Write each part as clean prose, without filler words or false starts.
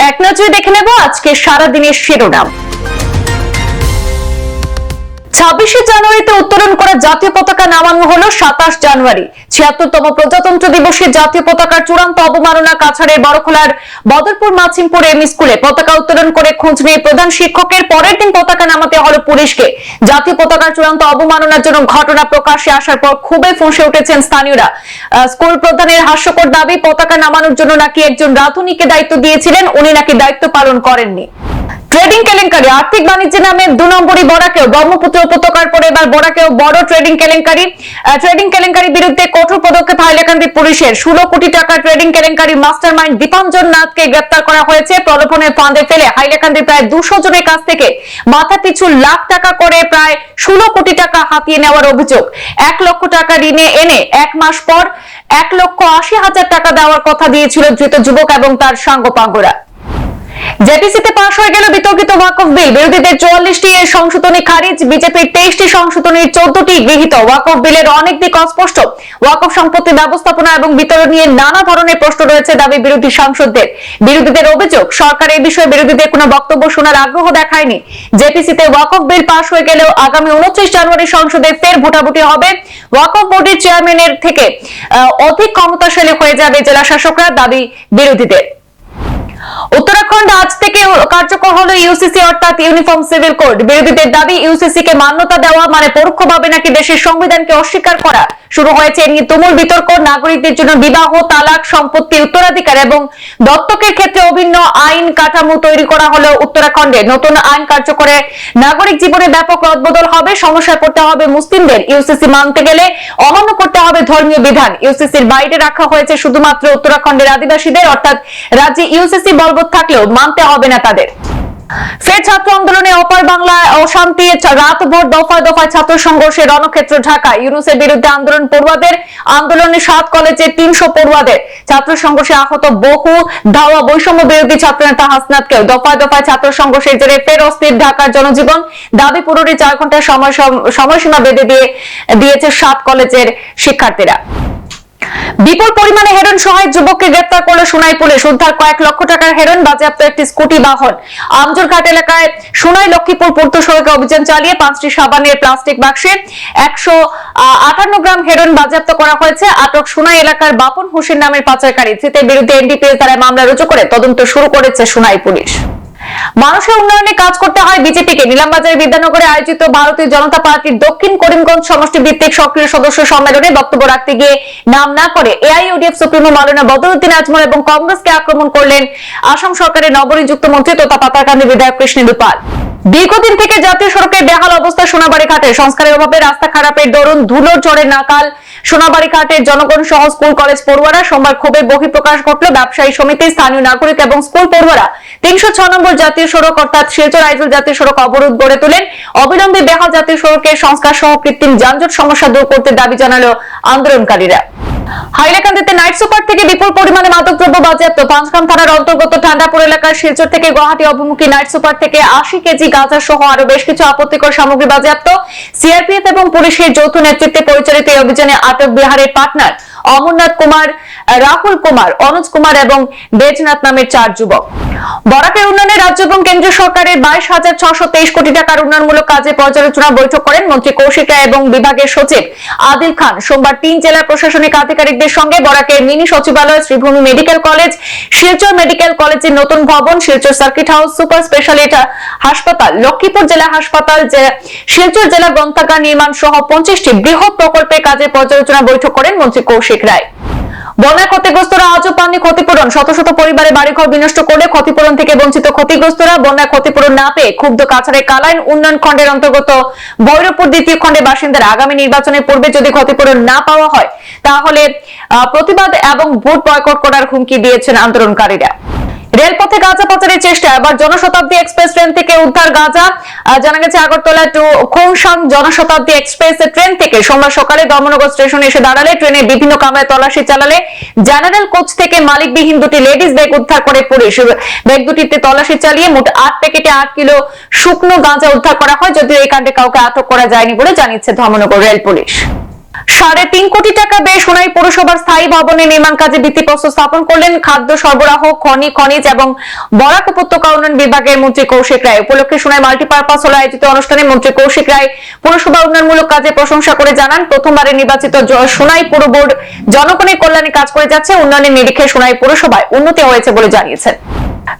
এক নজরে দেখে নেব আজকে সারাদিনের শিরোনাম। 26শে জানুয়ারিতে উত্তোলন করা জাতীয় পতাকা নামানো হলো 27 জানুয়ারি। 76তম প্রজাতন্ত্র দিবসে জাতীয় পতাকার চূড়ান্ত অবমাননা কাছাড়ের বড়খোলার বদরপুর মাছিমপুর এমই স্কুলে পতাকা উত্তোলন করে খোঁজ নিয়ে প্রধান শিক্ষকের পরের দিন পতাকা নামাতে হলো পুলিশকে। জাতীয় পতাকার চূড়ান্ত অবমাননার জন্য ঘটনা প্রকাশ্যে আসার পর খুবই ফুঁসে উঠেছেন স্থানীয়রা। স্কুল প্রধানের হাস্যকর দাবি, পতাকা নামানোর জন্য নাকি একজন রাঁধুনিকে দায়িত্ব দিয়েছিলেন, উনি নাকি দায়িত্ব পালন করেননি। ট্রেডিং কেলেঙ্কারি, আর্থিক বাণিজ্যের নামে 2 নম্বরই বরাকেও ব্রহ্মপুত্র উপত্যকার পরে এবার বরাকেও বড় ট্রেডিং কেলেঙ্কারি বিরুদ্ধে কঠোর পদক্ষেপ হাইলাকান্দি পুলিশের। 16 কোটি টাকা ট্রেডিং কেলেঙ্কারি মাস্টারমাইন্ড দীপাঞ্জন নাথকে গ্রেপ্তার করা হয়েছে। প্রলোভনের ফাঁদে ফেলে হাইলাকান্দি প্রায় 200 জনের কাছ থেকে মাথা পিছু লাখ টাকা করে প্রায় 16 কোটি টাকা হাতিয়ে নেওয়ার অভিযোগ। 1 লক্ষ টাকা ঋণে এনে 1 মাস পর 1,80,000 টাকা দেওয়ার কথা দিয়েছিল ধৃত যুবক এবং তার সাঙ্গপাঙ্গরা। জেপিসিতে পাশ হয়ে গেল বিতর্কিত ওয়াকফ বিল। বিরোধীদের 44টি এর সংশোধনী খারিজ, বিজেপির 23টি সংশোধনীর 14টি গৃহীত। ওয়াকফ বিলের অনেক দিক অস্পষ্ট। ওয়াকফ সম্পত্তি ব্যবস্থাপনা এবং বিতরণ নিয়ে নানা ধরনের প্রশ্ন রয়েছে দাবি বিরোধী সাংসদদের। বিরোধীদের অভিযোগ, সরকার এই বিষয়ে বিরোধীদের কোনো বক্তব্য শোনার আগ্রহ দেখায়নি। জেপিসিতে ওয়াকফ বিল পাশ হয়ে গেলেও আগামী 29 জানুয়ারি সংসদে ফের ভোটাভুটি হবে। ওয়াকফ বোর্ডের চেয়ারম্যানের থেকে অধিক ক্ষমতাশালী হয়ে যাবে জেলা শাসকরা, দাবি বিরোধীদের। উত্তরাখণ্ড আজ থেকে কার্যকর হলো ইউসিসি অর্থাৎ ইউনিফর্ম সিভিল কোড। বিরোধীদের দাবি, ইউসিসি কে মান্যতা দেওয়া মানে পরোক্ষভাবে নাকি দেশের সংবিধানকে অস্বীকার করা। শুরু হয়েছে এ নিয়ে তুমুল বিতর্ক। নাগরিকদের জন্য বিবাহ, তালাক, সম্পত্তি, উত্তরাধিকার এবং দত্তকের ক্ষেত্রে অভিন্ন আইন কাঠামো তৈরি করা হলো উত্তরাখণ্ডে। নতুন আইন কার্যকরে নাগরিক জীবনে ব্যাপক রদবদল হবে। সমস্যায় পড়তে হবে মুসলিমদের। ইউসিসি মানতে গেলে অমান্য করতে হবে ধর্মীয় বিধান। ইউসিসির বাইরে রাখা হয়েছে শুধুমাত্র উত্তরাখণ্ডের আদিবাসীদের, অর্থাৎ রাজ্যে ইউসিসি বলবৎ থাকলেও মানতে হবে না তাদের। ফের ছাত্র আন্দোলনে অপার বাংলায় অশান্তি, রাতভর দফায় দফায় ছাত্র সংঘর্ষে রণক্ষেত্র ঢাকা। ইউনূসের বিরুদ্ধে আন্দোলন পড়ুয়াদের, আন্দোলনে 7 কলেজে 300 পড়ুয়াদের। ছাত্র সংঘর্ষে আহত বহু ধাওয়া বৈষম্য বিরোধী ছাত্রনেতা হাসনাতকেও। দফায় দফায় ছাত্র সংঘর্ষের জেরে ফের অস্থির ঢাকার জনজীবন। দাবি পূরণে 4 ঘন্টার সময়সীমা বেঁধে দিয়েছে 7 কলেজের শিক্ষার্থীরা। বিপুল পরিমাণে হেরোইন সহ এক যুবককে গ্রেফতার করল সোনাই পুলিশ। উদ্ধার কয়েক লক্ষ টাকার হেরোইন, বাজেয়াপ্ত একটি স্কুটি বাহন। আমজোরঘাট এলাকায় সোনাই লক্ষ্মীপুর পূর্ত সড়কে অভিযান চালিয়ে 5টি সাবানের প্লাস্টিক বাক্সে 158 গ্রাম হেরোইন বাজেয়াপ্ত করা হয়েছে। আটক সোনাই এলাকার বাপন হোসেন নামের পাচারকারী। ধৃতের বিরুদ্ধে এনডিপিএস ধারায় মামলা রুজু করে তদন্ত শুরু করেছে সোনাই পুলিশ। মানুষের উন্নয়নে কাজ করতে হয় বিজেপিকে। নিলামবাজারের বিদ্যানগরে আয়োজিত ভারতীয় জনতা পার্টির দক্ষিণ করিমগঞ্জ সমষ্টি ভিত্তিক সক্রিয় সদস্য সম্মেলনে বক্তব্য রাখতে গিয়ে নাম না করে এআইইউডিএফ সুপ্রিমো মাওলানা বদরুদ্দিন আজমল এবং কংগ্রেসকে আক্রমণ করলেন আসাম সরকারের নবনিযুক্ত মন্ত্রী তথা পাতারকান্দি বিধায়ক কৃষ্ণেন্দু পাল। দীর্ঘদিন থেকে জাতীয় সড়কের বেহাল অবস্থা সোনাবাড়ি ঘাটে। সংস্কারের অভাবে রাস্তা খারাপের দরুন ধুলোর ঝড়ের নাকাল সোনাবাড়ি ঘাটের জনগণ সহ স্কুল কলেজ পড়ুয়ারা। সোমবার ক্ষোভের বহিঃপ্রকাশ ঘটল ব্যবসায়ী সমিতি, স্থানীয় নাগরিক এবং স্কুল পড়ুয়ারা। 306 নম্বর জাতীয় সড়ক অর্থাৎ শিলচর আইজল জাতীয় সড়ক অবরোধ গড়ে তোলেন। অবিলম্বে বেহাল জাতীয় সড়কের সংস্কার সহ কৃত্রিম যানজট সমস্যা দূর করতে দাবি জানালো আন্দোলনকারীরা। হাইলাকান্দিতে নাইট সুপার থেকে বিপুল পরিমাণে মাদকদ্রব্য বাজেয়াপ্ত। পাঁচগ্রাম থানার অন্তর্গত ঠান্ডাপুর এলাকার শিলচর থেকে গুয়াহাটি অভিমুখী নাইট সুপার থেকে 80 কেজি গাঁজা সহ আরো বেশ কিছু আপত্তিকর সামগ্রী বাজেয়াপ্ত। সিআরপিএফ এবং পুলিশের যৌথ নেতৃত্বে পরিচালিত এই অভিযানে আটক বিহারের পাটনার অমরনাথ কুমার, রাহুল কুমার, অনুজ কুমার এবং বেজনাথ নামের 4 যুবক। বরাকের উন্নয়নে রাজ্য এবং কেন্দ্রীয় সরকারের 22,623 কোটি টাকার উন্নয়নমূলক কাজে পর্যালোচনা বৈঠক করেন মন্ত্রী কৌশিক রায় এবং বিভাগের সচিব আদিল খান। সোমবার 3 জেলার প্রশাসনিক আধিকারিকদের সঙ্গে বরাকের মিনি সচিবালয়, Sribhumi medical college, Silchar medical কলেজের নতুন ভবন, Silchar circuit house, super speciality হাসপাতাল, লক্ষ্মীপুর জেলা হাসপাতাল, শিলচর জেলা গ্রন্থাগার নির্মাণ সহ 25টি বৃহৎ প্রকল্পের কাজে পর্যালোচনা বৈঠক করেন মন্ত্রী কৌশিক রায়। বন্যায় ক্ষতিগ্রস্তরা আজও পাননি ক্ষতিপূরণ। শত শত পরিবারের বাড়িঘর বিনষ্ট করে ক্ষতিপূরণ থেকে বঞ্চিত ক্ষতিগ্রস্তরা। বন্যায় ক্ষতিপূরণ না পেয়ে ক্ষুব্ধ কাছাড়ের কালাইন উন্নয়ন খণ্ডের অন্তর্গত ভৈরবপুর দ্বিতীয় খণ্ডের বাসিন্দারা। আগামী নির্বাচনের পূর্বে যদি ক্ষতিপূরণ না পাওয়া হয় তাহলে প্রতিবাদ এবং ভোট বয়কট করার হুমকি দিয়েছেন আন্দোলনকারীরা। রেলপথে গাঁজা পাচারের চেষ্টা। এবার জনশতাব্দী এক্সপ্রেস ট্রেন থেকে উদ্ধার গাঁজা। জানা গেছে Agartala to Khongsang Janshatabdi express train থেকে সোমবার সকালে ধর্মনগর স্টেশনে এসে দাঁড়ালে ট্রেনের বিভিন্ন কামরায় তল্লাশি চালালে জেনারেল কোচ থেকে মালিকবিহীন 2টি লেডিস ব্যাগ উদ্ধার করে পুলিশ। ব্যাগ দুটিতে তল্লাশি চালিয়ে মোট 8 প্যাকেটে 8 কিলো শুকনো গাঁজা উদ্ধার করা হয়, যদিও এই কাণ্ডে কাউকে আটক করা যায়নি বলে জানিয়েছে ধর্মনগর রেল পুলিশ। 3.5 কোটি টাকা ব্যয়ে সোনাই পৌরসভার স্থায়ী ভবনের নির্মাণ কাজে ভিত্তিপ্রস্তর স্থাপন করলেন খাদ্য সরবরাহ, খনিজ এবং বরাক উপত্যকা উন্নয়ন বিভাগের মন্ত্রী কৌশিক রায়। উপলক্ষে সোনাই মাল্টিপারপাস হলে আয়োজিত অনুষ্ঠানে মন্ত্রী কৌশিক রায় পৌরসভা উন্নয়নমূলক কাজে প্রশংসা করে জানান, প্রথমবারের নির্বাচিত সোনাই পৌর বোর্ড জনগণের কল্যাণে কাজ করে যাচ্ছে। উন্নয়নের নিরিখে সোনাই পৌরসভায় উন্নতি হয়েছে বলে জানিয়েছেন।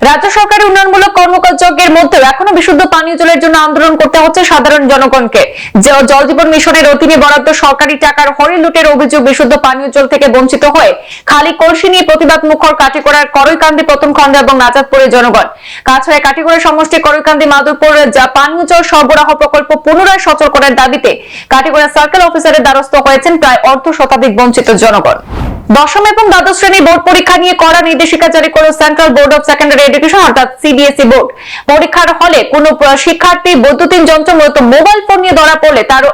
রাজ্য সরকারের উন্নয়নমূলক কর্মযজ্ঞের মধ্যে এখনো বিশুদ্ধ পানীয় জলের জন্য আন্দোলন করতে হচ্ছে সাধারণ জনগণকে। জল জীবন মিশনের অধীনে বরাদ্দ সরকারি টাকার হরি লুটের অভিযোগ, বিশুদ্ধ পানীয় জল থেকে বঞ্চিত হয়ে খালি কলসি নিয়ে প্রতিবাদ মুখর কাটিগড়ার করইকান্দি প্রথম খণ্ড এবং নাজাতপুরের জনগণ। কাছাড়ে কাটিগড়া সমষ্টি করইকান্দি মাধবপুর পানীয় জল সরবরাহ প্রকল্প পুনরায় সচল করার দাবিতে কাটিগড়া সার্কেল অফিসারের দ্বারস্থ হয়েছেন প্রায় অর্ধ শতাধিক বঞ্চিত জনগণ। দশম এবং দ্বাদশ শ্রেণী বোর্ড পরীক্ষা নিয়ে কড়া নির্দেশিকা জারি করল central board of secondary education অর্থাৎ সিবিএসই বোর্ড। পরীক্ষার হলে কোন শিক্ষার্থী বৈদ্যুতিন যন্ত্র মূলত মোবাইল ফোন নিয়ে ধরা পড়লে তার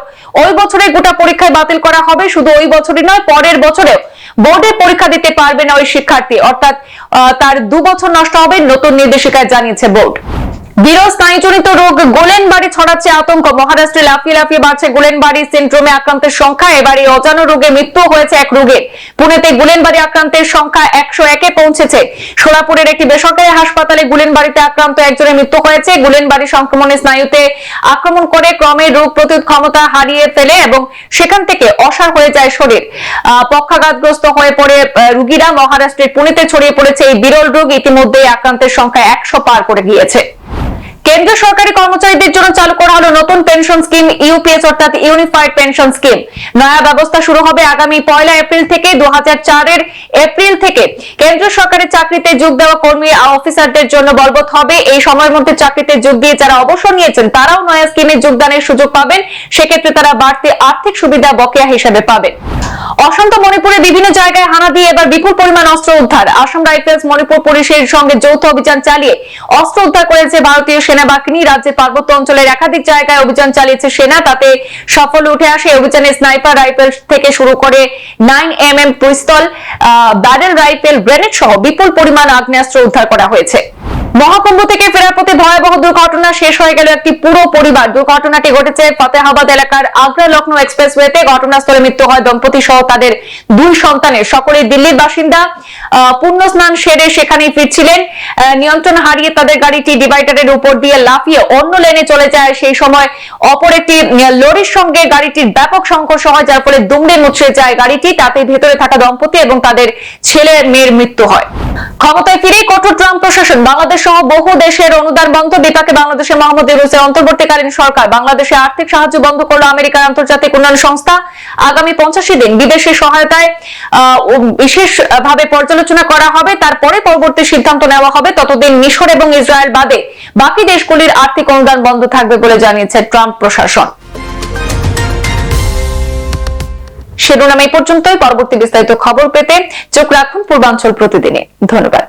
ওই বছরে গোটা পরীক্ষায় বাতিল করা হবে। শুধু ওই বছরই নয়, পরের বছরেও বোর্ডে পরীক্ষা দিতে পারবে না ওই শিক্ষার্থী, অর্থাৎ তার 2 বছর নষ্ট হবে, নতুন নির্দেশিকায় জানিয়েছে বোর্ড। বিরল স্নায়ুজনিত রোগ গুলেনবাড়ি ছড়াচ্ছে আতঙ্ক। মহারাষ্ট্রে লাফিয়ে লাফিয়ে বাড়ছে গুলেনবাড়ি সিন্ড্রোমে আক্রান্তের সংখ্যা। এবারে অজানা রোগে মৃত্যু হয়েছে এক রোগীর। পুনেতে গুলেনবাড়ি আক্রান্তের সংখ্যা 101-এ পৌঁছেছে। সোলাপুরের একটি বেসরকারি হাসপাতালে গুলেনবাড়িতে আক্রান্ত একজনের মৃত্যু হয়েছে। গুলেনবাড়ি সংক্রমণে স্নায়ুতে আক্রমণ করে ক্রমে রোগ প্রতিরোধ ক্ষমতা হারিয়ে ফেলে এবং সেখান থেকে অসাড় হয়ে যায় শরীর। পক্ষাঘাতগ্রস্ত হয়ে পড়ে রোগীরা। মহারাষ্ট্রের পুনেতে ছড়িয়ে পড়েছে এই বিরল রোগ। ইতিমধ্যে আক্রান্তের সংখ্যা 100 পার করে গিয়েছে। কেন্দ্রীয় সরকারি কর্মচারীদের জন্য চালু করা হলো নতুন পেনশন স্কিম ইউপিএস অর্থাৎ ইউনিফাইড পেনশন স্কিম। নয়া ব্যবস্থা শুরু হবে আগামী 1 এপ্রিল থেকে। 2004-এর এপ্রিল থেকে কেন্দ্রীয় সরকারের চাকরিতে যোগ দেওয়া কর্মী অফিসারদের জন্য বলবৎ হবে। এই সময়ের মধ্যে চাকরিতে যোগ দিয়ে যারা অবসর নিয়েছেন তারাও নয়া স্কিমে যোগদানের সুযোগ পাবেন। সেক্ষেত্রে তারা বাড়তি আর্থিক সুবিধা বকেয়া হিসেবে পাবেন। অশান্ত মণিপুরে বিভিন্ন জায়গায় হানা দিয়ে এবার বিপুল পরিমাণ অস্ত্র উদ্ধার। আসাম রাইফেলস মণিপুর পুলিশের সঙ্গে যৌথ অভিযান চালিয়ে অস্ত্র উদ্ধার করেছে ভারতীয় সেনাবাহিনী। রাজ্যের পার্বত্য অঞ্চলের একাধিক জায়গায় অভিযান চালিয়েছে সেনা, তাতে সফল উঠে আসে। অভিযানে স্নাইপার রাইফেল থেকে শুরু করে 9mm পিস্তল, ব্যারেল রাইফেল, গ্রেনেড সহ বিপুল পরিমাণ আগ্নেয়াস্ত্র উদ্ধার করা হয়েছে। মহাকুম্ভ থেকে ফেরার পথে ভয়াবহ দুর্ঘটনা, শেষ হয়ে গেল একটি পুরো পরিবার। দুর্ঘটনাটি ঘটেছে ফতেহাবাদ এলাকার আগ্রা লখনৌ এক্সপ্রেসওয়েতে। ঘটনাস্থলে মৃত্যু হয় দম্পতি সহ তাদের 2 সন্তানের। সকলেই দিল্লির বাসিন্দা। পূর্ণ স্নান সেরে সেখানেই ফিরছিলেন। নিয়ন্ত্রণ হারিয়ে তাদের গাড়িটি ডিভাইডারের উপর দিয়ে লাফিয়ে অন্য লেনে চলে যায়। সেই সময় অপর একটি লরির সঙ্গে গাড়িটির ব্যাপক সংঘর্ষ হয়, যার ফলে দুমড়ে মুচড়ে যায় গাড়িটি। তাতে ভেতরে থাকা দম্পতি এবং তাদের ছেলে মেয়ের মৃত্যু হয়। ক্ষমতায় ফিরেই কঠোর ট্রাম্প প্রশাসন। বাংলাদেশ সহ বহু দেশের অনুদান বন্ধ। বিপাকে বাংলাদেশের মোহাম্মদ ইউনূসের অন্তর্বর্তীকালীন সরকার। বাংলাদেশে আর্থিক সাহায্য বন্ধ করলো আমেরিকার আন্তর্জাতিক উন্নয়ন সংস্থা। আগামী 85 দিন বিদেশি সহায়তায় বিশেষভাবে পর্যালোচনা করা হবে। তারপরে পরবর্তী সিদ্ধান্ত নেওয়া হবে। ততদিন মিশর এবং ইসরায়েল বাদে বাকি দেশগুলির আর্থিক অনুদান বন্ধ থাকবে বলে জানিয়েছে ট্রাম্প প্রশাসন। শিরোনাম এই পর্যন্তই। পরবর্তী বিস্তারিত খবর পেতে চোখ রাখুন পূর্বাঞ্চল প্রতিদিনে। ধন্যবাদ।